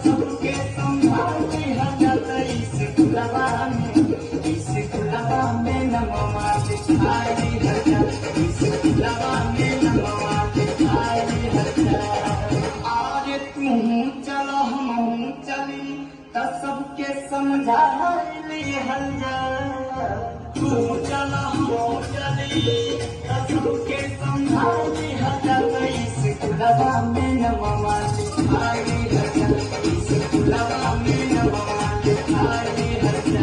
सबके संभाली हजत इस गुलाबा में नमवा दिखाई हजत इस गुलाबा में नमवा दिखाई हजत आरे तू चलो हम चली त सबके समझा ले हजत तू चलो हम चली त सबके समझा ले हजत इस गुलाबा में नमवा दिखाई हजत इस गुलाबा में नमवा दिखाई हजत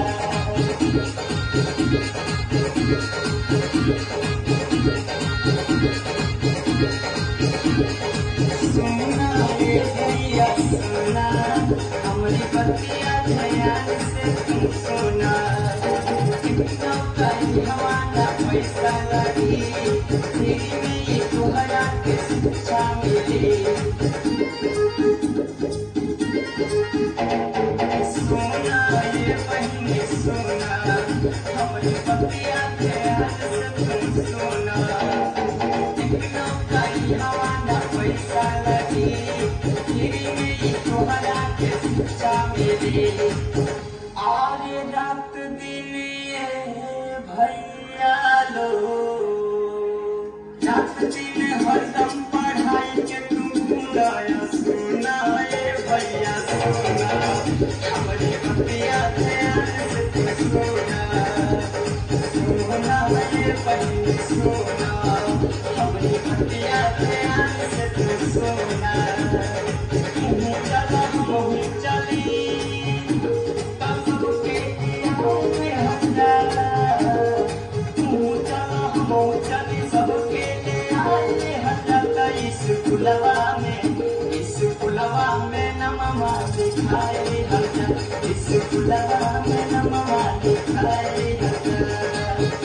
सोना रे भैया सोना हमारी बतिया ध्यान से तुम सोना कहीं हमारा पैसा लगी तेरी में ये तुम्हारा के शिक्षा मिली सोना ये बहनी सोना हमारी बतिया ध्यान से तुम सोना कहीं हमारा पैसा लगी तेरी में ये तुम्हारा के शिक्षा मिली आरे रात दिन ये भैया लो रात दिन हरदम पढ़ाई के तुम लाया सोना ये भैया सोना हमारी बतिया ध्यान से तुम सोना सोना ये बहनी सोना हमारी बतिया ध्यान से तुम सोना तुम चला हम चली इस गुलाबा में नमवा दिखाई हजत इस गुलाबा में नमवा दिखाई हजत